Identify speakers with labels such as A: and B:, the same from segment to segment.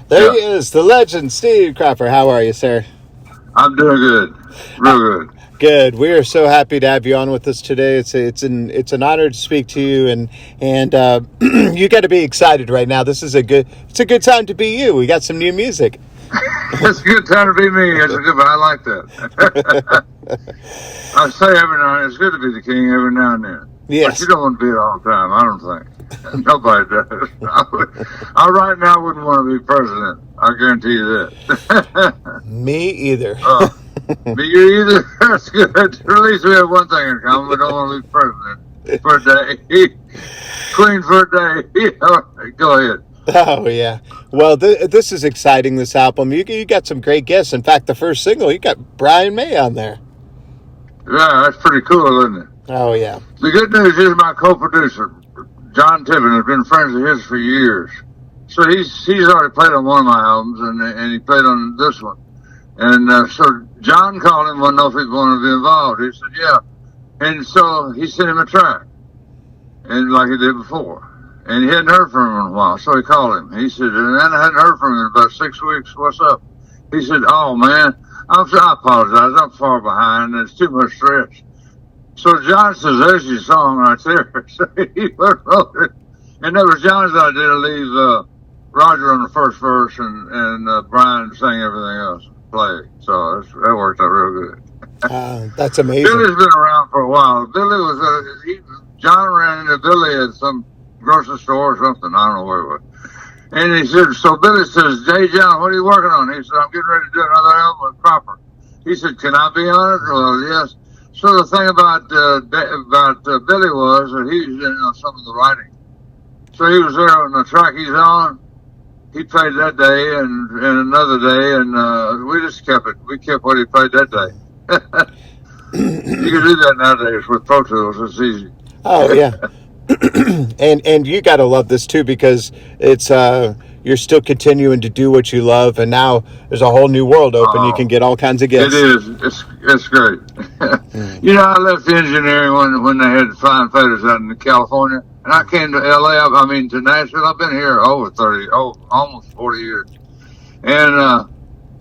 A: There
B: Yeah,
A: he is, the legend, Steve Cropper. How are you, sir?
B: I'm doing good, real good.
A: Good. We are so happy to have you on with us today. It's an honor to speak to you, and you got to be excited right now. It's a good time to be you. We got some new music.
B: It's a good time to be me. It's a good, I like that. I say every now and then, it's good to be the king every now and then. But you
A: Yes.
B: don't want to be it all the time, I don't think. Nobody does. I right now wouldn't want to be president. I guarantee you that.
A: Me either.
B: uh, me either. That's good. At least we have one thing in common. We don't want to be president for a day. Queen for a day. Go ahead.
A: Oh yeah. Well, this is exciting. This album. You got some great guests. In fact, the first single you got Brian May on there.
B: Yeah, that's pretty cool, isn't it?
A: Oh yeah.
B: The good news is my co-producer, John Tibbin, has been friends of his for years. So he's already played on one of my albums, and he played on this one. And so John called him, wanted to know if he wanted to be involved. He said, yeah. And so he sent him a track, and like he did before. And he hadn't heard from him in a while, so he called him. He said, and then I hadn't heard from him in about 6 weeks. What's up? He said, oh, man, I apologize. I'm far behind. It's too much stress. So John says, there's your song right there. So he wrote it. And that was John's idea to leave Roger on the first verse and Brian sang everything else, play. So that worked out real good.
A: That's amazing.
B: Billy's been around for a while. John ran into Billy at some grocery store or something. I don't know where it was. And he said, so Billy says, Jay John, what are you working on? He said, I'm getting ready to do another album with Cropper. He said, can I be on it? Well, yes. So the thing about Billy was that he was in some of the writing. So he was there on the track he's on. He played that day and another day, and we just kept it. We kept what he played that day. You can do that nowadays with Pro Tools. It's easy.
A: Oh yeah. and you got to love this too, because it's you're still continuing to do what you love, and now there's a whole new world open. You can get all kinds of guests.
B: It is. It's great. You know, I left engineering when they had Flying Feathers out in California, and I came to LA. I mean to Nashville. I've been here over almost 40 years, and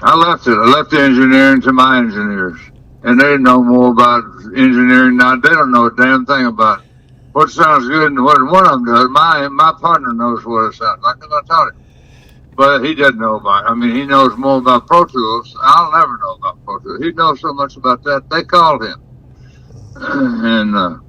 B: I left it. I left the engineering to my engineers, and they know more about engineering now. They don't know a damn thing about it. What sounds good and what one of them does. My partner knows what it sounds like, because I taught him. But he doesn't know about it. I mean, he knows more about Pro Tools. I'll never know about Pro Tools. He knows so much about that. They called him. And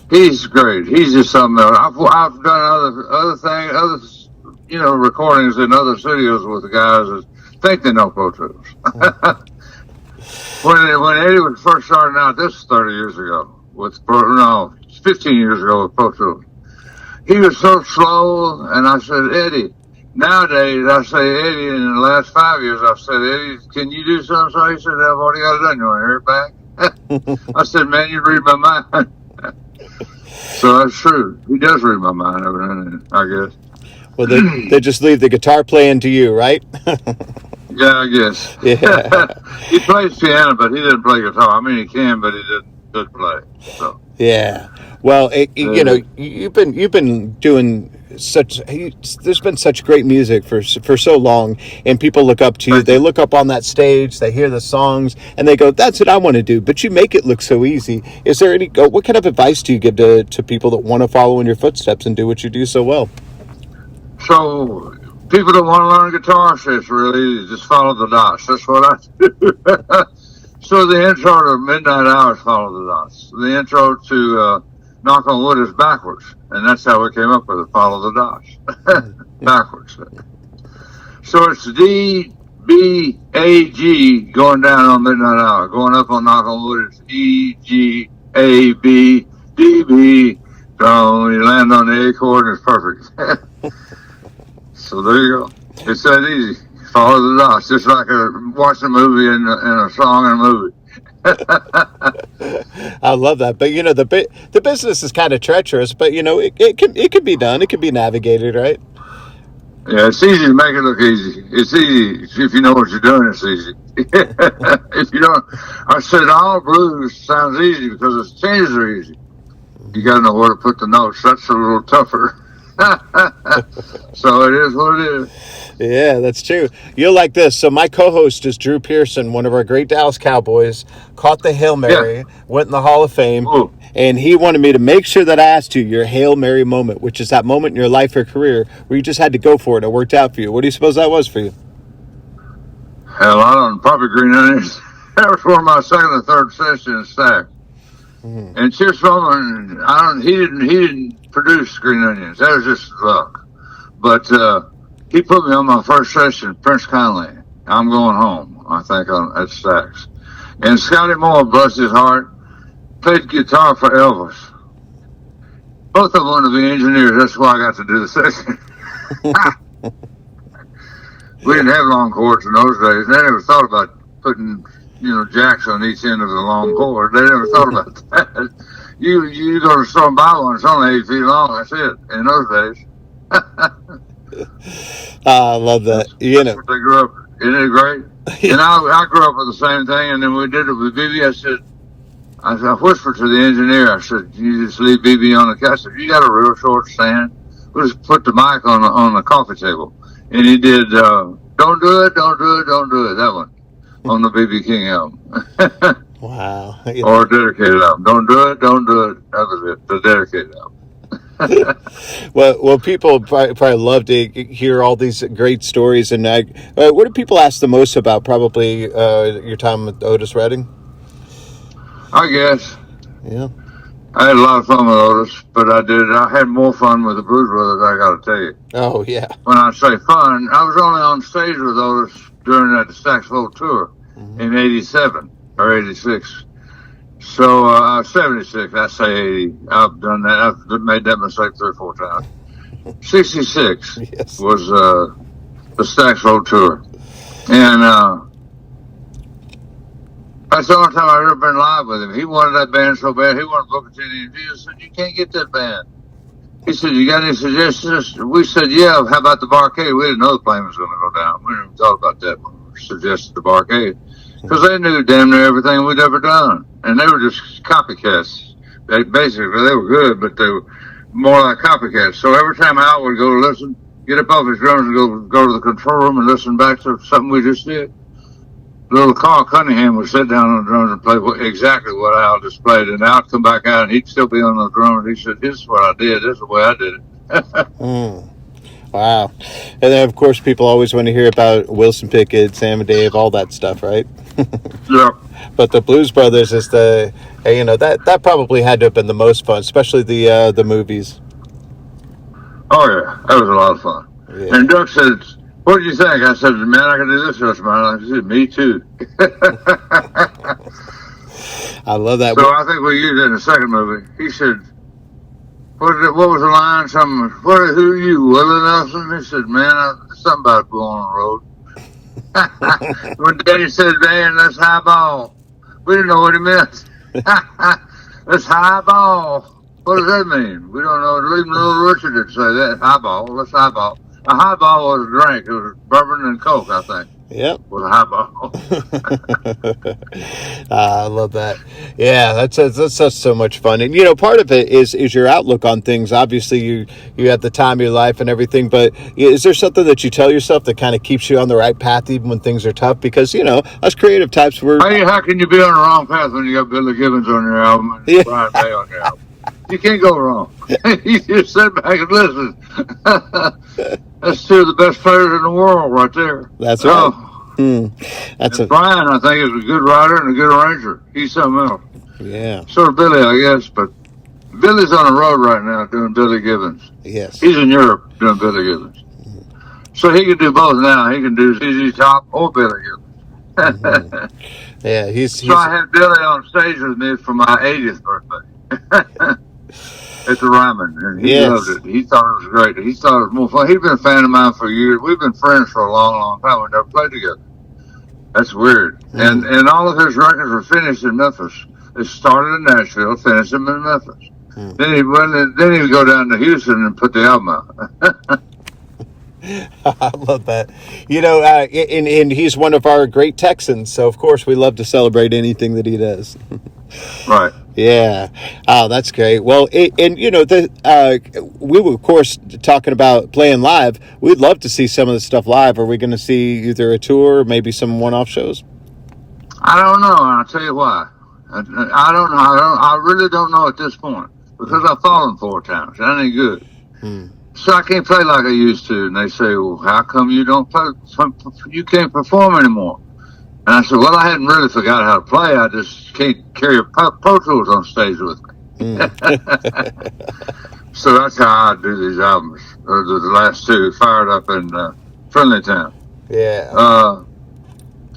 B: he's great. He's just something else. I've done other recordings in other studios with the guys that think they know Pro Tools. When Eddie was first starting out, this was 30 years ago. 15 years ago with Pro Tools. He was so slow, and I said, Eddie, nowadays, I say, Eddie, in the last 5 years, I said, Eddie, can you do something? So he said, I've already got it done. You want to hear it back? I said, man, you read my mind. So that's true. He does read my mind every now and then, I guess.
A: Well, they just leave the guitar playing to you, right?
B: Yeah, I guess.
A: Yeah.
B: He plays piano, but he doesn't play guitar. I mean, he can, but he doesn't play. So.
A: Yeah. Well, you've been doing there's been such great music for so long, and people look up to you. They look up on that stage, they hear the songs, and they go, that's what I want to do. But you make it look so easy. Is there what kind of advice do you give to people that want to follow in your footsteps and do what you do so well?
B: So people that want to learn guitar, it's really easy. Just follow the dots. That's what I do. So the intro to Midnight Hours, follow the dots. The intro to Knock on Wood is backwards, and that's how we came up with it. Follow the dots, backwards. So it's D, B, A, G going down on Midnight Hour. Going up on Knock on Wood is E, G, A, B, D, B. So when you land on the A chord, it's perfect. So there you go. It's that easy. Follow the dots, just like watching a movie and a song and a movie.
A: I love that. But the business is kind of treacherous, but it can be done. It can be navigated, right?
B: Yeah, it's easy to make it look easy. It's easy if you know what you're doing. It's easy. If you don't, I said all blues sounds easy because its changes are easy. You got to know where to put the notes. That's a little tougher. So it is what it is.
A: Yeah, that's true. You'll like this. So my co-host is Drew Pearson, one of our great Dallas Cowboys, caught the Hail
B: Yeah.
A: Mary, went in the Hall of Fame,
B: Ooh.
A: and he wanted me to make sure that I asked you your Hail Mary moment, which is that moment in your life or career where you just had to go for it and it worked out for you. What do you suppose that was for you?
B: Hell, I don't probably green onions. That was one of my second or third sessions stack. And Chip Roman, he didn't produce green onions. That was just luck. But he put me on my first session, Prince Conley. I'm going home, I think, at Stax. And Scotty Moore, bless his heart, played guitar for Elvis. Both of them wanted to be engineers. That's why I got to do the session. We didn't have long cords in those days. They never thought about putting, jacks on each end of the long cord. They never thought about that. You go to the store and buy one, it's only 8 feet long. That's it. In those days.
A: I love that.
B: That's what they grew up. Isn't it great? And I grew up with the same thing, and then we did it with BB. I whispered to the engineer, I said, you just leave BB on the couch. I said, you got a real short stand? We'll just put the mic on the coffee table. And he did, don't do it, don't do it, don't do it. That one on the BB King album.
A: Wow.
B: Or dedicated album. Don't do it, don't do it. That was it, the dedicated album.
A: well, people probably love to hear all these great stories. And what do people ask the most about? Probably your time with Otis Redding.
B: I guess.
A: Yeah.
B: I had a lot of fun with Otis, but I had more fun with the Blues Brothers, I got to tell you.
A: Oh, yeah.
B: When I say fun, I was only on stage with Otis during that Staxville tour in 87 or 86. So, 76, I say 80. I've done that. I've made that mistake 3 or 4 times. 66
A: Yes.
B: was the Staxville tour. And that's the only time I've ever been live with him. He wanted that band so bad. He wanted Booker T. And he said, you can't get that band. He said, you got any suggestions? We said, yeah, how about the Barcade? We didn't know the plane was going to go down. We didn't even thought about that when we suggested the Barcade. Because they knew damn near everything we'd ever done. And they were just copycats. They were good, but they were more like copycats. So every time Al would go to listen, get up off his drums and go to the control room and listen back to something we just did. Little Carl Cunningham would sit down on the drums and play exactly what Al just played. And Al would come back out and he'd still be on the drums. And he said, this is what I did. This is the way I did it.
A: Wow. And then, of course, people always want to hear about Wilson Pickett, Sam and Dave, all that stuff, right?
B: Yeah.
A: But the Blues Brothers is that probably had to have been the most fun, especially the movies.
B: Oh, yeah. That was a lot of fun.
A: Yeah.
B: And Doug said, what did you think? I said, man, I can do this rest of my life. He said, me too.
A: I love that.
B: So I think we used it in the second movie. He said, what was the line? Who are you, Willie Nelson? He said, man, something about going on the road. When Daddy said, man, that's high ball. We didn't know what he meant. That's high ball. What does that mean? We don't know. Even little Richard did say that. High ball. That's high ball. A high ball was a drink. It was bourbon and Coke, I think.
A: Yep.
B: Was a high ball.
A: I love that. Yeah, that's so much fun. And part of it is your outlook on things. Obviously, you have the time of your life and everything, but is there something that you tell yourself that kind of keeps you on the right path even when things are tough? Because us creative types,
B: How can you be on the wrong path when you got Billy Gibbons on your album and Brian May on your album? You can't go wrong. You just sit back and listen. That's 2 of the best players in the world right there.
A: That's right.
B: Brian, I think, is a good writer and a good arranger. He's something else.
A: Yeah.
B: So is Billy, I guess, but Billy's on the road right now doing Billy Gibbons.
A: Yes.
B: He's in Europe doing Billy Gibbons. So he can do both now. He can do ZZ Top or Billy Gibbons.
A: Yeah, he's.
B: So I had Billy on stage with me for my 80th birthday. At the Ryman, and he loved it. He thought it was great. He thought it was more fun. He'd been a fan of mine for years. We've been friends for a long, long time. We never played together. That's weird. And all of his records were finished in Memphis. They started in Nashville, finished them in Memphis. Then he would go down to Houston and put the album out.
A: I love that. And he's one of our great Texans, so of course we love to celebrate anything that he does.
B: Right.
A: Yeah. Oh, that's great. Well, and we were of course talking about playing live. We'd love to see some of the stuff live. Are we going to see either a tour or maybe some one-off shows?
B: I don't know, and I'll tell you why. I don't know. I really don't know at this point because I've fallen 4 times. That ain't good. So I can't play like I used to. And they say, well, how come you don't play? You can't perform anymore. And I said, well, I hadn't really forgot how to play. I just can't carry Pro Tools on stage with me. So that's how I do these albums. Or the last 2, Fired Up and Friendly Town.
A: Yeah.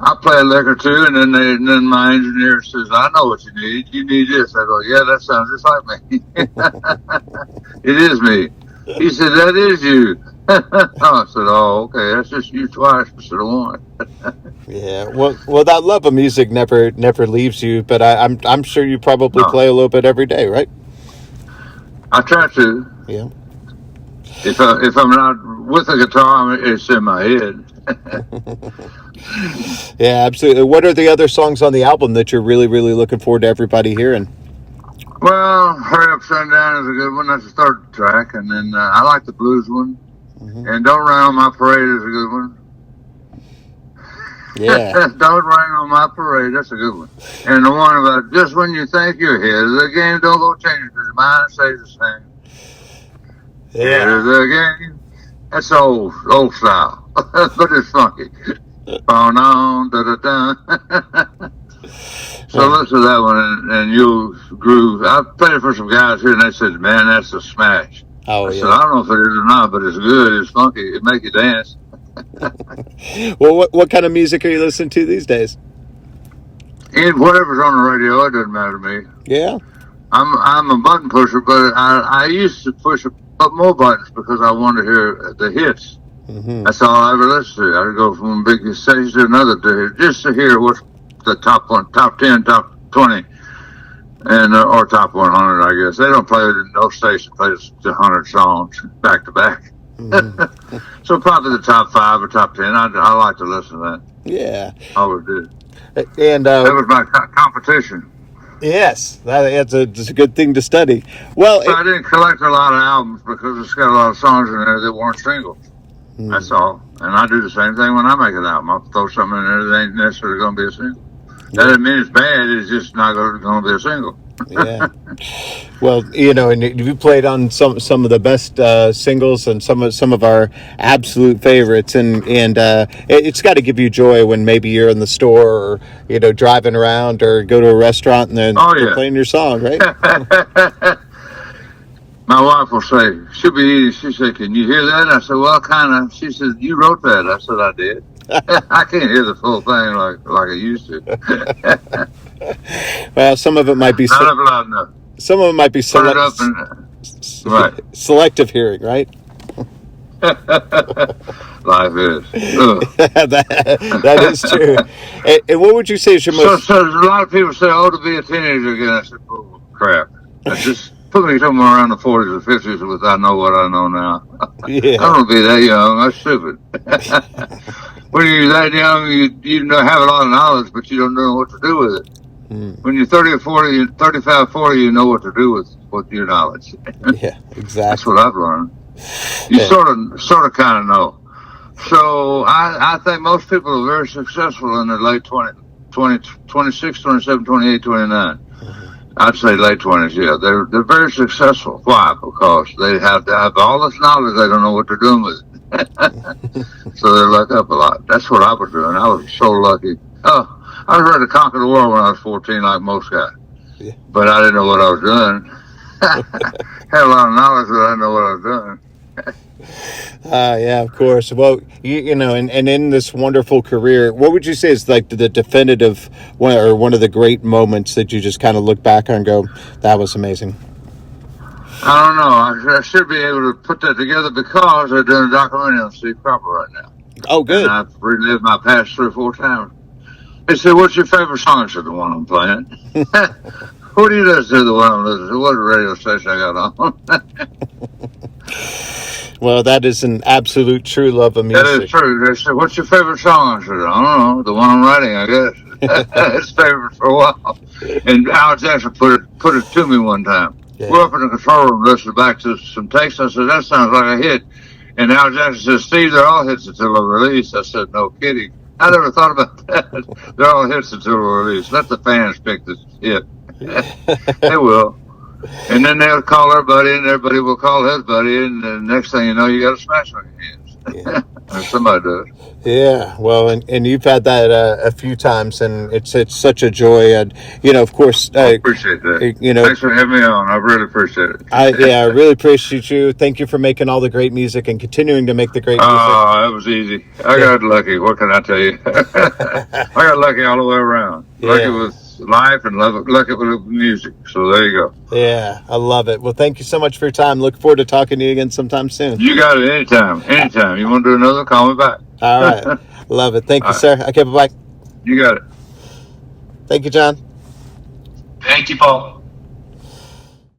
B: I play a lick or 2, and then my engineer says, I know what you need. You need this. I go, yeah, that sounds just like me. It is me. He said, that is you. I said, oh, okay, that's just you twice instead of one.
A: Yeah. Well, that love of music never leaves you. But I'm sure you probably play a little bit every day, right?
B: I try to.
A: Yeah.
B: If I'm not with a guitar, it's in my head.
A: Yeah, absolutely. What are the other songs on the album that you're really, really looking forward to everybody hearing?
B: Well, Hurry Up Sundown is a good one. That's the 3rd track. And then I like the blues one. And Don't Rain on My Parade is a good one.
A: Yeah.
B: Don't Rain on My Parade. That's a good one. And the one about just when you think you're ahead of the game, don't go change because your mind stays the same.
A: Yeah.
B: Ahead of the game. That's old style. But it's funky. On, da-da-da. So listen to that one, and you'll groove. I played it for some guys here, and they said, man, that's a smash.
A: Oh,
B: I said, I don't know if it is or not, but it's good. It's funky. It make you dance.
A: Well, what kind of music are you listening to these days?
B: And whatever's on the radio, it doesn't matter to me.
A: Yeah.
B: I'm a button pusher, but I used to push more buttons because I wanted to hear the hits. That's all I ever listened to. I'd go from one big station to another just to hear what's the top 10, top 20, and or top 100. I guess they don't play it in no station. Plays 100 songs back to back. So probably the top 5 or top 10. I like to listen to that.
A: Yeah,
B: I always did.
A: And
B: that was my competition.
A: Yes, that's a good thing to study. Well,
B: I didn't collect a lot of albums because it's got a lot of songs in there that weren't singles. That's all. And I do the same thing when I make an album. I'll throw something in there that ain't necessarily going to be a single. That doesn't mean it's bad. It's just not going to be a single.
A: Yeah. Well, and you played on some of the best singles and some of our absolute favorites, and it's got to give you joy when maybe you're in the store or driving around or go to a restaurant and then they're playing your song, right?
B: My wife will say, she'll be eating. She said, can you hear that? I said, well, kind of. She said, you wrote that. I said, I did. I can't hear the full thing like I used to.
A: Well, some of it might be
B: not loud enough.
A: Some of it might be
B: right.
A: Selective hearing, right?
B: Life is.
A: that is true. And what would you say is your most?
B: So a lot of people say, "Oh, to be a teenager again." I said, "Oh, crap." I just put me somewhere around the 40s or 50s with I know what I know now.
A: Yeah.
B: I don't be that young. That's stupid. When you're that young, you have a lot of knowledge, but you don't know what to do with it. When you're 30 or 40, 35, 40, you know what to do with your knowledge.
A: Yeah, exactly.
B: That's what I've learned. You sort of kind of know. So I think most people are very successful in their late 20, 26, 27, 28, 29. I'd say late 20s, yeah. They're very successful. Why? Because they have to have all this knowledge. They don't know what they're doing with it. So they luck up a lot. That's what I was doing. I was so lucky. Oh, I was ready to conquer the world when I was 14, like most guys. Yeah. But I didn't know what I was doing. Had a lot of knowledge, but I didn't know what I was doing.
A: Yeah, of course. Well, and in this wonderful career, what would you say is like the definitive one of the great moments that you just kind of look back on and go, that was amazing?
B: I don't know. I should be able to put that together because they're doing a documentary on Steve Cropper right now.
A: Oh, good.
B: And I've relived my past 3 or 4 times. They said, what's your favorite song? I said, the one I'm playing. What do you listen to? The one I'm listening to? What radio station I got on?
A: Well, that is an absolute true love of music.
B: That is true. They said, what's your favorite song? I said, I don't know. The one I'm writing, I guess. his favorite for a while. And Al Jackson put it to me one time.
A: Yeah.
B: We're up in the control room listening back to some takes. I said, that sounds like a hit. And Al Jackson said, Steve, they're all hits until they're released. I said, no kidding. I never thought about that. They're all hits until they're released. Let the fans pick the hit. They will. And then they'll call their buddy, and everybody will call his buddy, and the next thing you know, you got a smash on your hands.
A: Yeah.
B: Or somebody does.
A: Yeah, well, and you've had that a few times, and it's such a joy. And of course,
B: I appreciate that. Thanks for having me on. I really appreciate it.
A: I really appreciate you. Thank you for making all the great music and continuing to make the great music.
B: Oh, that was easy. I got lucky. What can I tell you? I got lucky all the way around. Lucky with life and lucky with music. So there you go.
A: Yeah, I love it. Well, thank you so much for your time. Look forward to talking to you again sometime soon.
B: You got it anytime. Anytime. You want to do another, call me back.
A: All right. Love it. Thank you, sir. Okay, bye-bye.
B: You got it.
A: Thank you, John.
C: Thank you, Paul.